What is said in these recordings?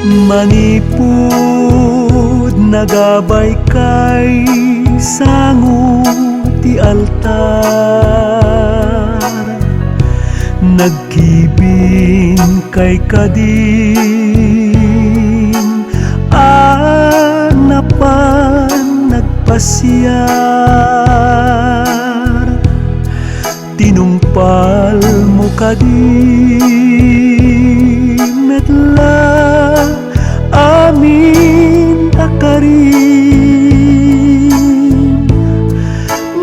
Manipud nagabay kay sango ti altar, nagkibin kay kadin anapan nagpasyar, tinungpal mo kadin metla amin akarin,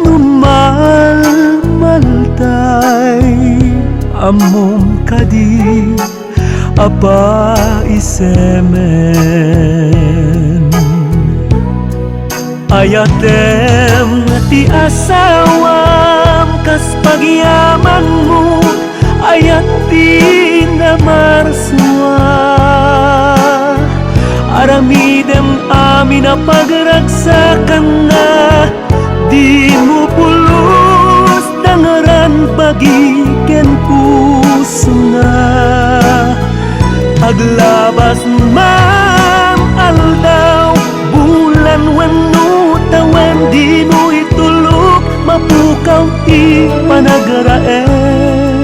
numalmaltay amom kadi apa isemen. Ayatem ti asawam kas pagyaman mo, ayat ti namarswa, aramidem amin na pagragsakan na, di mo pulos dangaran bagiken puso na. Aglabas man aldaw bulan wenno tawen, di mo itulog mapukaw ti panagraen.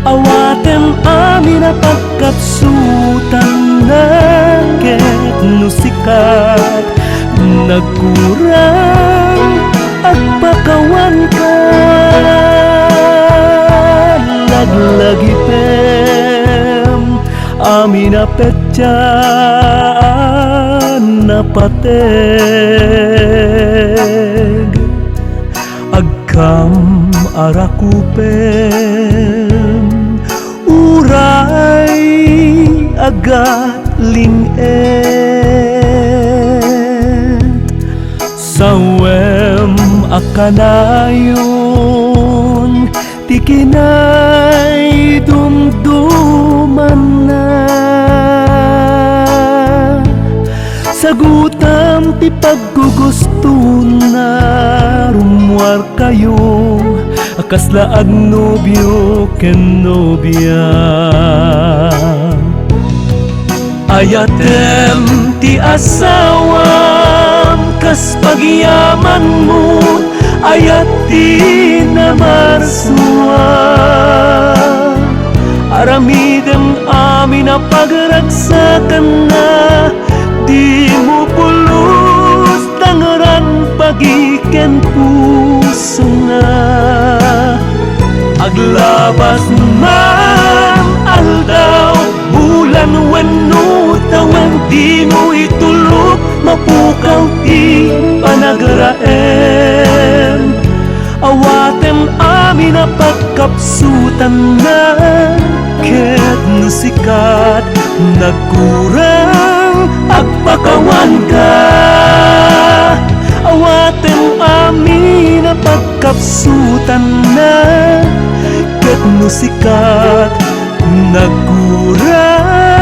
Awaten amin na pagkapsutan na ket no sikat, nagkurang agpakawan ka, laglagipem amin na petyan na pateg, agkam arakupem uray agat linget, sawem akanayon tikinay dumduman na, sagutam ti paggugusto na rumuar kayo, akasla agnobyo ken nobya. Ayatem ti asawam kas pagyaman mo, ayat ti namarswa, aramidem amin na pagragsakan na, di mo pulos dangaran bagiken puso na. Aglabas man aldaw bulan wenno tawen, di mo itulog mapukaw ti panagraen. Awatem amin na pagkapsutan na ket no sikat, nagkurang agpakawan ka. Awatem amin na pagkapsutan na ket no sikat, nagkurang